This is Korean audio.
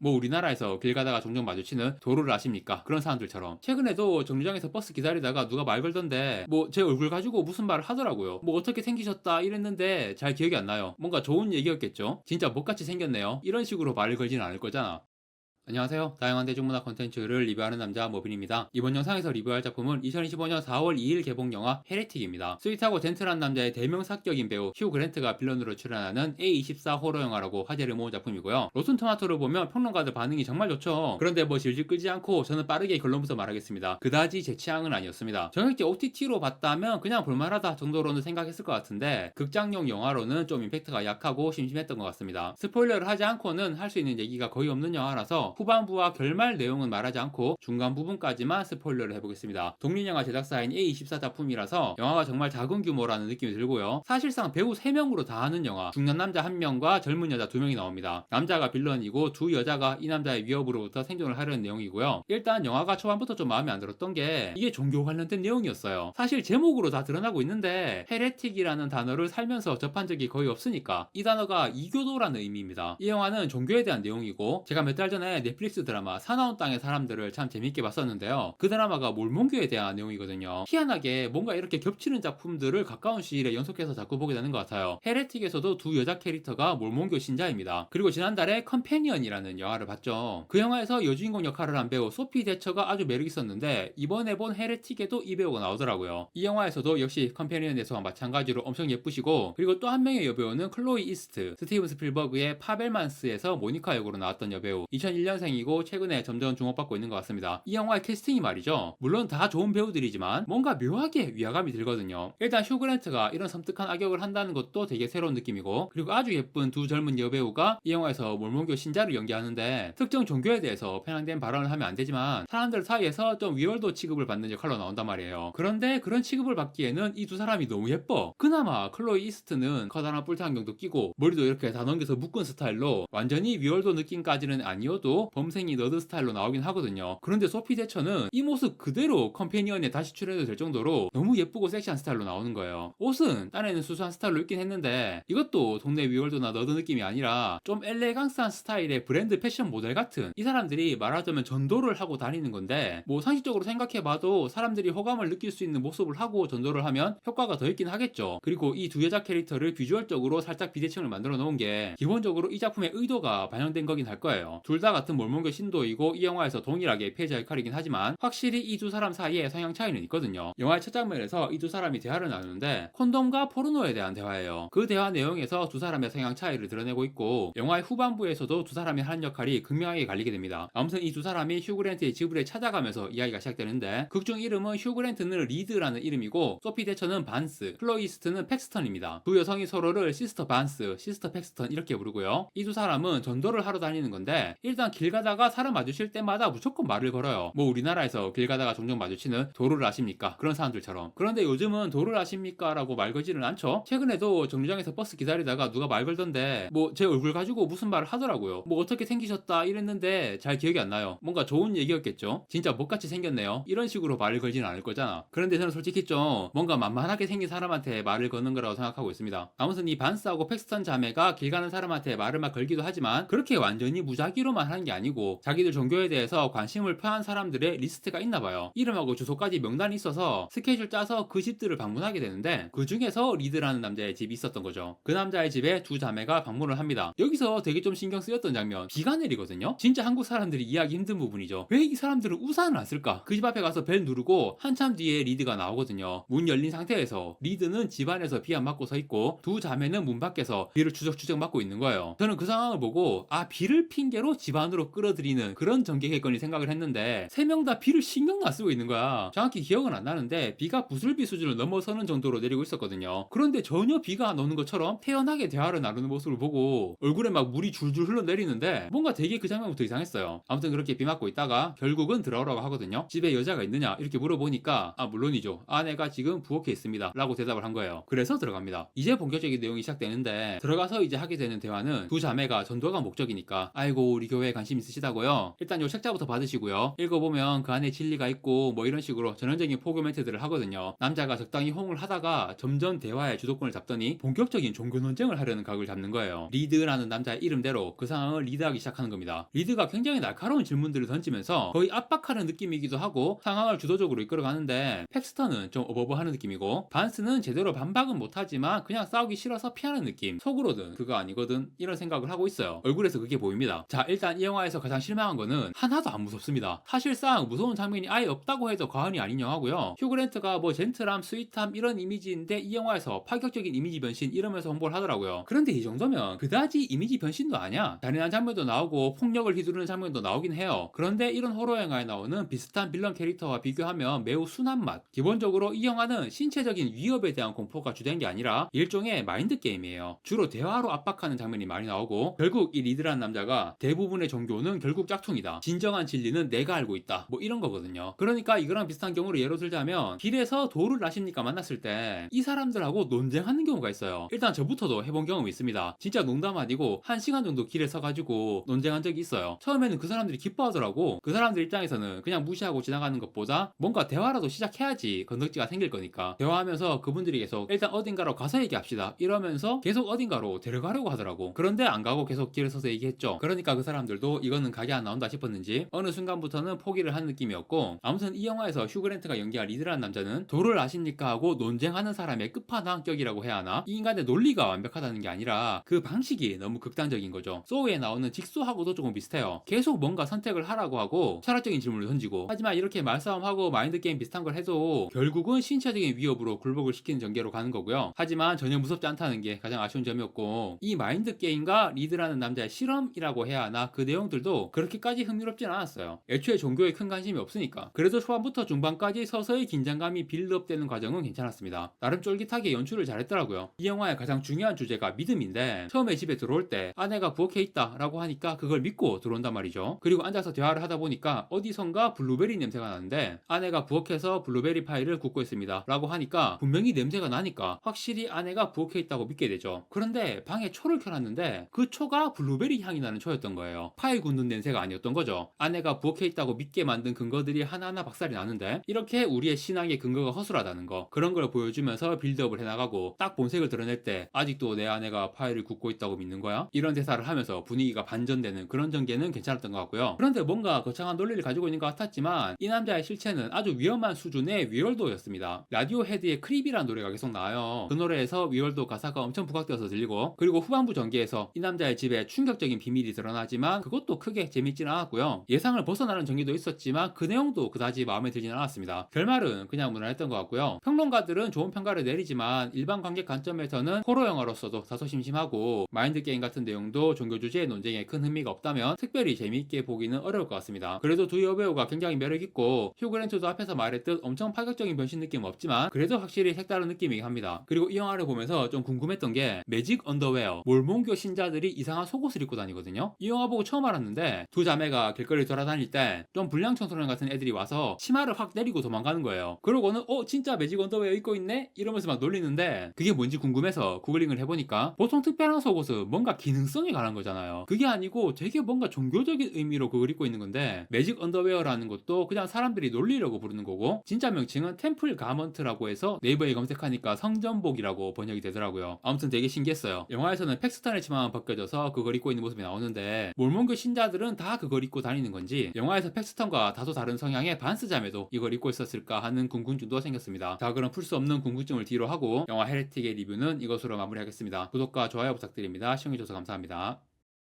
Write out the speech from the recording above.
뭐 우리나라에서 길 가다가 종종 마주치는 도로를 아십니까? 그런 사람들처럼. 최근에도 정류장에서 버스 기다리다가 누가 말 걸던데 뭐 제 얼굴 가지고 무슨 말을 하더라고요. 뭐 어떻게 생기셨다 이랬는데 잘 기억이 안 나요. 뭔가 좋은 얘기였겠죠? 진짜 못같이 생겼네요. 이런 식으로 말을 걸진 않을 거잖아. 안녕하세요. 다양한 대중문화 콘텐츠를 리뷰하는 남자 모빈입니다. 이번 영상에서 리뷰할 작품은 2025년 4월 2일 개봉 영화 헤레틱입니다. 스윗하고 젠틀한 남자의 대명사격인 배우 휴 그랜트가 빌런으로 출연하는 A24 호러 영화라고 화제를 모은 작품이고요. 로튼 토마토를 보면 평론가들 반응이 정말 좋죠. 그런데 뭐 질질 끌지 않고 저는 빠르게 결론부터 말하겠습니다. 그다지 제 취향은 아니었습니다. 정액제 OTT로 봤다면 그냥 볼만하다 정도로는 생각했을 것 같은데 극장용 영화로는 좀 임팩트가 약하고 심심했던 것 같습니다. 스포일러를 하지 않고는 할 수 있는 얘기가 거의 없는 영화라서 후반부와 결말 내용은 말하지 않고 중간 부분까지만 스포일러를 해보겠습니다. 독립영화 제작사인 A24 작품이라서 영화가 정말 작은 규모라는 느낌이 들고요. 사실상 배우 3명으로 다 하는 영화, 중년 남자 1명과 젊은 여자 2명이 나옵니다. 남자가 빌런이고 두 여자가 이 남자의 위협으로부터 생존을 하려는 내용이고요. 일단 영화가 초반부터 좀 마음에 안 들었던 게 이게 종교 관련된 내용이었어요. 사실 제목으로 다 드러나고 있는데 헤레틱이라는 단어를 살면서 접한 적이 거의 없으니까 이 단어가 이교도라는 의미입니다. 이 영화는 종교에 대한 내용이고 제가 몇 달 전에 넷플릭스 드라마 사나운 땅의 사람들을 참 재밌게 봤었는데요. 그 드라마가 몰몬교에 대한 내용이거든요. 희한하게 뭔가 이렇게 겹치는 작품들을 가까운 시일에 연속해서 자꾸 보게 되는 것 같아요. 헤레틱에서도 두 여자 캐릭터가 몰몬교 신자입니다. 그리고 지난달에 컴패니언이라는 영화를 봤죠. 그 영화에서 여주인공 역할을 한 배우 소피 대처가 아주 매력있었는데 이번에 본 헤레틱에도 이 배우가 나오더라고요. 이 영화에서도 역시 컴패니언에서와 마찬가지로 엄청 예쁘시고 그리고 또 한 명의 여배우는 클로이 이스트, 스티븐 스필버그의 파벨만스에서 모니카 역으로 나왔던 여배우 2001년생이고 최근에 점점 주목받고 있는 것 같습니다. 이 영화의 캐스팅이 말이죠. 물론 다 좋은 배우들이지만 뭔가 묘하게 위화감이 들거든요. 일단 휴 그랜트가 이런 섬뜩한 악역을 한다는 것도 되게 새로운 느낌이고 그리고 아주 예쁜 두 젊은 여배우가 이 영화에서 몰몬교 신자를 연기하는데 특정 종교에 대해서 편향된 발언을 하면 안 되지만 사람들 사이에서 좀 위월도 취급을 받는 역할로 나온단 말이에요. 그런데 그런 취급을 받기에는 이 두 사람이 너무 예뻐. 그나마 클로이 이스트는 커다란 뿔테 안경도 끼고 머리도 이렇게 다 넘겨서 묶은 스타일로 완전히 위월도 느낌까지는 아니어도 범생이 너드 스타일로 나오긴 하거든요. 그런데 소피 대처는 이 모습 그대로 컴패니언에 다시 출연해도 될 정도로 너무 예쁘고 섹시한 스타일로 나오는 거예요. 옷은 딴에는 수수한 스타일로 입긴 했는데 이것도 동네 위월도나 너드 느낌이 아니라 좀 엘레강스한 스타일의 브랜드 패션 모델 같은, 이 사람들이 말하자면 전도를 하고 다니는 건데 뭐 상식적으로 생각해봐도 사람들이 호감을 느낄 수 있는 모습을 하고 전도를 하면 효과가 더 있긴 하겠죠. 그리고 이 두 여자 캐릭터를 비주얼적으로 살짝 비대칭을 만들어 놓은 게 기본적으로 이 작품의 의도가 반영된 거긴 할 거예요. 둘 다 같은 몰몬교 신도이고 이 영화에서 동일하게 피해자 역할이긴 하지만 확실히 이 두 사람 사이에 성향 차이는 있거든요. 영화의 첫 장면에서 이 두 사람이 대화를 나누는데 콘돔과 포르노에 대한 대화예요. 그 대화 내용에서 두 사람의 성향 차이를 드러내고 있고 영화의 후반부에서도 두 사람이 하는 역할이 극명하게 갈리게 됩니다. 아무튼 이 두 사람이 휴 그랜트의 지불에 찾아가면서 이야기가 시작되는데 극중 이름은 휴 그랜트는 리드라는 이름이고 소피 대처는 반스, 플로이스트는 팩스턴입니다. 두 여성이 서로를 시스터 반스, 시스터 팩스턴 이렇게 부르고요. 이 두 사람은 전도를 하러 다니는 건데 일단 길 가다가 사람 마주칠 때마다 무조건 말을 걸어요. 뭐 우리나라에서 길 가다가 종종 마주치는 도로를 아십니까? 그런 사람들처럼. 그런데 요즘은 도로를 아십니까? 라고 말 걸지는 않죠. 최근에도 정류장에서 버스 기다리다가 누가 말 걸던데 뭐 제 얼굴 가지고 무슨 말을 하더라고요. 뭐 어떻게 생기셨다 이랬는데 잘 기억이 안 나요. 뭔가 좋은 얘기였겠죠. 진짜 못같이 생겼네요. 이런 식으로 말을 걸지는 않을 거잖아. 그런데 저는 솔직히 좀 뭔가 만만하게 생긴 사람한테 말을 거는 거라고 생각하고 있습니다. 아무튼 이 반스하고 팩스턴 자매가 길 가는 사람한테 말을 막 걸기도 하지만 그렇게 완전히 무작위로만 하는 게 아니고 자기들 종교에 대해서 관심을 표한 사람들의 리스트가 있나 봐요. 이름하고 주소까지 명단이 있어서 스케줄 짜서 그 집들을 방문하게 되는데 그 중에서 리드라는 남자의 집이 있었던 거죠. 그 남자의 집에 두 자매가 방문을 합니다. 여기서 되게 좀 신경 쓰였던 장면, 비가 내리거든요. 진짜 한국 사람들이 이해하기 힘든 부분이죠. 왜 이 사람들은 우산을 안 쓸까? 그 집 앞에 가서 벨 누르고 한참 뒤에 리드가 나오거든요. 문 열린 상태에서 리드는 집 안에서 비 안 맞고 서 있고 두 자매는 문 밖에서 비를 추적추적 맞고 있는 거예요. 저는 그 상황을 보고 비를 핑계로 집 안으로 끌어들이는 그런 전개겠거니 생각을 했는데 세 명 다 비를 신경 안 쓰고 있는 거야. 정확히 기억은 안 나는데 비가 부슬비 수준을 넘어서는 정도로 내리고 있었거든요. 그런데 전혀 비가 안 오는 것처럼 태연하게 대화를 나누는 모습을 보고 얼굴에 막 물이 줄줄 흘러내리는데 뭔가 되게 그 장면부터 이상했어요. 아무튼 그렇게 비 맞고 있다가 결국은 들어오라고 하거든요. 집에 여자가 있느냐 이렇게 물어보니까 물론이죠. 아내가 지금 부엌에 있습니다 라고 대답을 한 거예요. 그래서 들어갑니다. 이제 본격적인 내용이 시작되는데 들어가서 이제 하게 되는 대화는 두 자매가 전도가 목적이니까 아이고 우리 교회에 관심 관심 있으시다고요? 일단 요 책자부터 받으시고요. 읽어보면 그 안에 진리가 있고 뭐 이런 식으로 전형적인 포교 멘트들을 하거든요. 남자가 적당히 호응을 하다가 점점 대화의 주도권을 잡더니 본격적인 종교 논쟁을 하려는 각을 잡는 거예요. 리드라는 남자의 이름대로 그 상황을 리드하기 시작하는 겁니다. 리드가 굉장히 날카로운 질문들을 던지면서 거의 압박하는 느낌이기도 하고 상황을 주도적으로 이끌어가는데, 팩스턴은 좀 어버버하는 느낌이고 반스는 제대로 반박은 못하지만 그냥 싸우기 싫어서 피하는 느낌. 속으로는 그거 아니거든 이런 생각을 하고 있어요. 얼굴에서 그게 보입니다. 자, 일단 이 영화에서 가장 실망한 거는 하나도 안 무섭습니다. 사실상 무서운 장면이 아예 없다고 해도 과언이 아닌 영화고요. 휴그랜트가 뭐 젠틀함, 스윗함 이런 이미지인데 이 영화에서 파격적인 이미지 변신 이러면서 홍보를 하더라고요. 그런데 이 정도면 그다지 이미지 변신도 아니야. 잔인한 장면도 나오고 폭력을 휘두르는 장면도 나오긴 해요. 그런데 이런 호러 영화에 나오는 비슷한 빌런 캐릭터와 비교하면 매우 순한 맛. 기본적으로 이 영화는 신체적인 위협에 대한 공포가 주된 게 아니라 일종의 마인드 게임이에요. 주로 대화로 압박하는 장면이 많이 나오고, 결국 이 리드라는 남자가 대부분의 종교는 결국 짝퉁이다, 진정한 진리는 내가 알고 있다, 뭐 이런 거거든요. 그러니까 이거랑 비슷한 경우를 예로 들자면, 길에서 도를 아십니까 만났을 때 이 사람들하고 논쟁하는 경우가 있어요. 일단 저부터도 해본 경험이 있습니다. 진짜 농담 아니고 1시간 정도 길에 서가지고 논쟁한 적이 있어요. 처음에는 그 사람들이 기뻐하더라고. 그 사람들 입장에서는 그냥 무시하고 지나가는 것보다 뭔가 대화라도 시작해야지 건덕지가 생길 거니까, 대화하면서 그분들이 계속 일단 어딘가로 가서 얘기합시다 이러면서 계속 어딘가로 데려가려고 하더라고. 그런데 안 가고 계속 길에 서서 얘기했죠. 그러니까 그 사람들도 이거는 각이 안 나온다 싶었는지 어느 순간부터는 포기를 한 느낌이었고, 아무튼 이 영화에서 휴그랜트가 연기한 리드라는 남자는 도를 아십니까 하고 논쟁하는 사람의 끝판왕격이라고 해야 하나? 이 인간의 논리가 완벽하다는 게 아니라 그 방식이 너무 극단적인 거죠. 소우에 나오는 직소하고도 조금 비슷해요. 계속 뭔가 선택을 하라고 하고 철학적인 질문을 던지고, 하지만 이렇게 말싸움하고 마인드게임 비슷한 걸 해도 결국은 신체적인 위협으로 굴복을 시키는 전개로 가는 거고요. 하지만 전혀 무섭지 않다는 게 가장 아쉬운 점이었고, 이 마인드게임과 리드라는 남자의 실험이라고 해야 하나, 그 내용들도 그렇게까지 흥미롭진 않았어요. 애초에 종교에 큰 관심이 없으니까. 그래도 초반부터 중반까지 서서히 긴장감이 빌드업되는 과정은 괜찮았습니다. 나름 쫄깃하게 연출을 잘했더라고요. 이 영화의 가장 중요한 주제가 믿음인데, 처음에 집에 들어올 때 아내가 부엌에 있다 라고 하니까 그걸 믿고 들어온단 말이죠. 그리고 앉아서 대화를 하다 보니까 어디선가 블루베리 냄새가 나는데, 아내가 부엌에서 블루베리 파이를 굽고 있습니다 라고 하니까 분명히 냄새가 나니까 확실히 아내가 부엌에 있다고 믿게 되죠. 그런데 방에 초를 켜놨는데 그 초가 블루베리 향이 나는 초였던 거예요. 파이 굽는 냄새가 아니었던 거죠. 아내가 부엌에 있다고 믿게 만든 근거들이 하나하나 박살이 나는데, 이렇게 우리의 신앙의 근거가 허술하다는 거, 그런 걸 보여주면서 빌드업을 해나가고, 딱 본색을 드러낼 때 아직도 내 아내가 파이를 굽고 있다고 믿는 거야? 이런 대사를 하면서 분위기가 반전되는 그런 전개는 괜찮았던 것 같고요. 그런데 뭔가 거창한 논리를 가지고 있는 것 같았지만 이 남자의 실체는 아주 위험한 수준의 위월도였습니다. 라디오 헤드의 크립이라는 노래가 계속 나와요. 그 노래에서 위월도 가사가 엄청 부각되어서 들리고, 그리고 후반부 전개에서 이 남자의 집에 충격적인 비밀이 드러나지만 그것도 크게 재밌진 않았고요. 예상을 벗어나는 전개도 있었지만 그 내용도 그다지 마음에 들진 않았습니다. 결말은 그냥 무난했던 것 같고요. 평론가들은 좋은 평가를 내리지만 일반 관객 관점에서는 호러 영화로서도 다소 심심하고, 마인드 게임 같은 내용도 종교 주제의 논쟁에 큰 흥미가 없다면 특별히 재미있게 보기는 어려울 것 같습니다. 그래도 두 여배우가 굉장히 매력있고, 휴그랜트도 앞에서 말했듯 엄청 파격적인 변신 느낌은 없지만 그래도 확실히 색다른 느낌이긴 합니다. 그리고 이 영화를 보면서 좀 궁금했던 게, 매직 언더웨어, 몰몬교 신자들이 이상한 속옷을 입고 다니거든요. 이 영화 보고 처음 알았는데, 두 자매가 길거리 돌아다닐 때 좀 불량 청소년 같은 애들이 와서 치마를 확 내리고 도망가는 거예요. 그러고는 진짜 매직 언더웨어 입고 있네? 이러면서 막 놀리는데, 그게 뭔지 궁금해서 구글링을 해보니까 보통 특별한 속옷은 뭔가 기능성에 관한 거잖아요. 그게 아니고 되게 뭔가 종교적인 의미로 그걸 입고 있는 건데, 매직 언더웨어라는 것도 그냥 사람들이 놀리려고 부르는 거고, 진짜 명칭은 템플 가먼트라고 해서 네이버에 검색하니까 성전복이라고 번역이 되더라고요. 아무튼 되게 신기했어요. 영화에서는 팩스턴의 치마만 벗겨져서 그걸 입고 있는 모습이 나오는데, 몰몬교 신자들은 다 그걸 입고 다니는 건지, 영화에서 팩스턴과 다소 다른 성향의 반스 자매도 이걸 입고 있었을까 하는 궁금증도 생겼습니다. 자, 그럼 풀 수 없는 궁금증을 뒤로 하고 영화 헤레틱의 리뷰는 이것으로 마무리하겠습니다. 구독과 좋아요 부탁드립니다. 시청해주셔서 감사합니다.